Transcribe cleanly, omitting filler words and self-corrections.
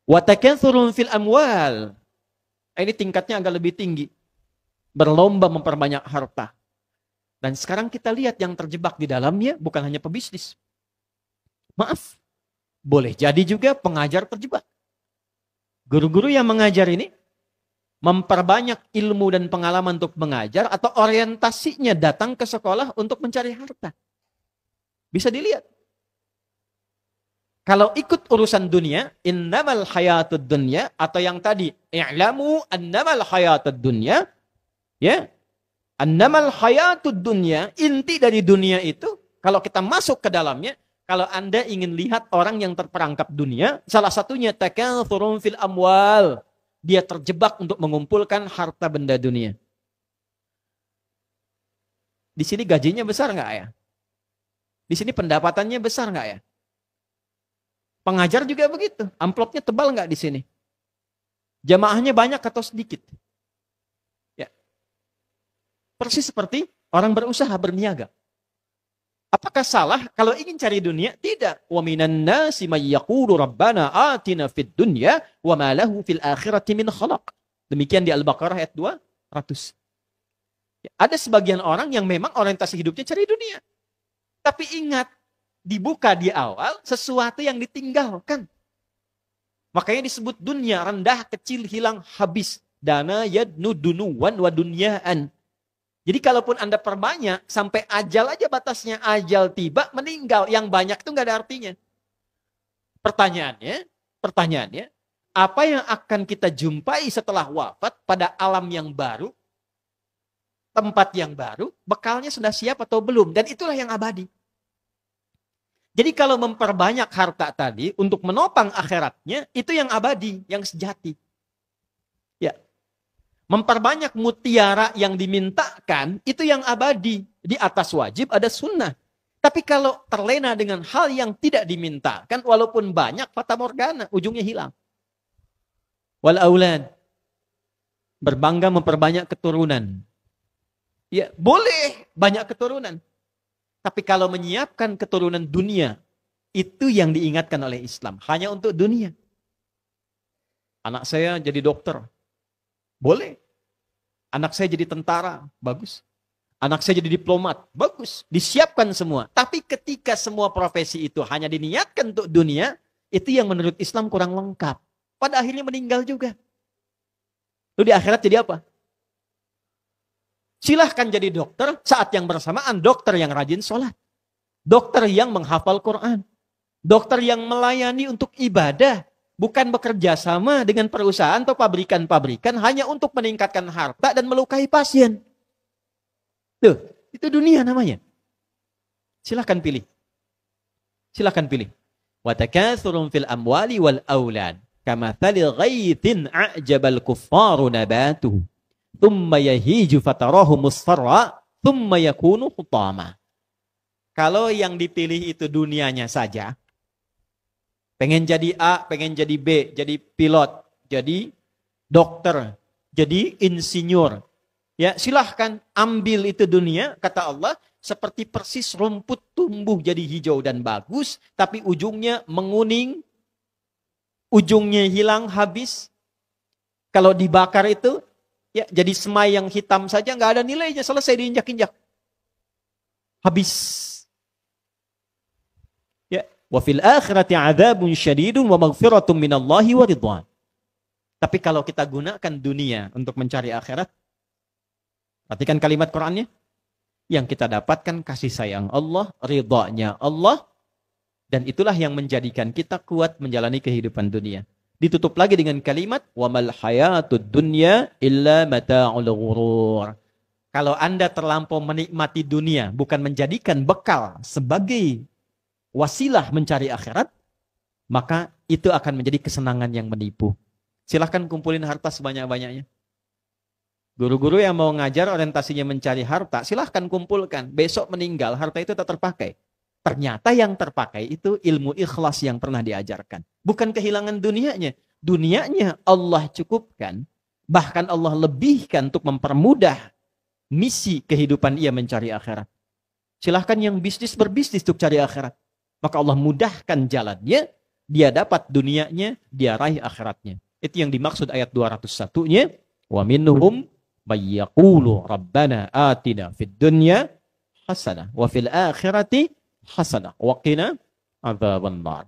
Wa takatsurun fil amwal. Ini tingkatnya agak lebih tinggi. Berlomba memperbanyak harta. Dan sekarang kita lihat yang terjebak di dalamnya bukan hanya pebisnis. Maaf, boleh jadi juga pengajar terjebak. Guru-guru yang mengajar ini memperbanyak ilmu dan pengalaman untuk mengajar atau orientasinya datang ke sekolah untuk mencari harta. Bisa dilihat. Kalau ikut urusan dunia, innamal hayatud dunya, atau yang tadi, i'lamu annamal hayatud dunya, ya, annamal hayatud dunya, inti dari dunia itu, kalau kita masuk ke dalamnya, kalau Anda ingin lihat orang yang terperangkap dunia, salah satunya takatsurun fil amwal. Dia terjebak untuk mengumpulkan harta benda dunia. Di sini gajinya besar nggak ya? Di sini pendapatannya besar nggak ya? Pengajar juga begitu. Amplopnya tebal nggak di sini? Jamaahnya banyak atau sedikit? Ya. Persis seperti orang berusaha berniaga. Apakah salah kalau ingin cari dunia? Tidak. Wa minan nasi may yaqulu rabbana atina fid dunya wa ma lahu fil akhirati min khalaq. Demikian di Al-Baqarah ayat 200. Ya, ada sebagian orang yang memang orientasi hidupnya cari dunia. Tapi ingat, dibuka di awal sesuatu yang ditinggalkan. Makanya disebut dunia, rendah, kecil, hilang, habis. Dana yadnu dunuwan wa dunyaan. Jadi kalaupun Anda perbanyak, sampai ajal aja batasnya, ajal tiba, meninggal. Yang banyak itu nggak ada artinya. Pertanyaannya, apa yang akan kita jumpai setelah wafat pada alam yang baru, tempat yang baru, bekalnya sudah siap atau belum? Dan itulah yang abadi. Jadi kalau memperbanyak harta tadi untuk menopang akhiratnya, itu yang abadi, yang sejati. Ya. Memperbanyak mutiara yang dimintakan, itu yang abadi. Di atas wajib ada sunnah. Tapi kalau terlena dengan hal yang tidak dimintakan, walaupun banyak, fata morgana, ujungnya hilang. Wal aulad. Berbangga memperbanyak keturunan. Ya, boleh banyak keturunan. Tapi kalau menyiapkan keturunan dunia, itu yang diingatkan oleh Islam. Hanya untuk dunia. Anak saya jadi dokter. Boleh. Anak saya jadi tentara. Bagus. Anak saya jadi diplomat. Bagus. Disiapkan semua. Tapi ketika semua profesi itu hanya diniatkan untuk dunia, itu yang menurut Islam kurang lengkap. Pada akhirnya meninggal juga. Lalu di akhirat jadi apa? Silahkan jadi dokter, saat yang bersamaan dokter yang rajin sholat. Dokter yang menghafal Quran. Dokter yang melayani untuk ibadah. Bukan bekerja sama dengan perusahaan atau pabrikan-pabrikan hanya untuk meningkatkan harta dan melukai pasien. Tuh, itu dunia namanya. Silahkan pilih. Silahkan pilih. Wa takatsurun fil amwali wal aulad kamathali ghaithin a'jabal kuffaru nabatuhu thumma yahiju fatarahu musfarra thumma yakunu hutama. Kalau yang dipilih itu dunianya saja, pengen jadi A, pengen jadi B, jadi pilot, jadi dokter, jadi insinyur. Ya, silahkan ambil itu dunia, kata Allah, seperti persis rumput tumbuh jadi hijau dan bagus, tapi ujungnya menguning, ujungnya hilang, habis. Kalau dibakar itu, ya jadi semai yang hitam saja, nggak ada nilainya, selesai diinjak-injak. Habis. Wa fil akhirati adzabun syadidun wa maghfiratun minallahi wa ridwan. Tapi kalau kita gunakan dunia untuk mencari akhirat, perhatikan kalimat Qur'annya, yang kita dapatkan kasih sayang Allah, ridhanya Allah, dan itulah yang menjadikan kita kuat menjalani kehidupan dunia. Ditutup lagi dengan kalimat wa mal hayatud dunya illa mata'ul ghurur. Kalau Anda terlampau menikmati dunia, bukan menjadikan bekal sebagai wasilah mencari akhirat, maka itu akan menjadi kesenangan yang menipu. Silahkan kumpulin harta sebanyak-banyaknya. Guru-guru yang mau ngajar orientasinya mencari harta, silahkan kumpulkan. Besok meninggal, harta itu tak terpakai. Ternyata yang terpakai itu ilmu ikhlas yang pernah diajarkan. Bukan kehilangan dunianya. Dunianya Allah cukupkan, bahkan Allah lebihkan untuk mempermudah misi kehidupan ia mencari akhirat. Silahkan yang bisnis berbisnis untuk cari akhirat. Maka Allah mudahkan jalannya, dia dapat dunianya, dia raih akhiratnya. Itu yang dimaksud ayat 201-nya. Wa minhum may yaqulu rabbana atina fid dunya hasanah wa fil akhirati hasanah wa qina adzabannar.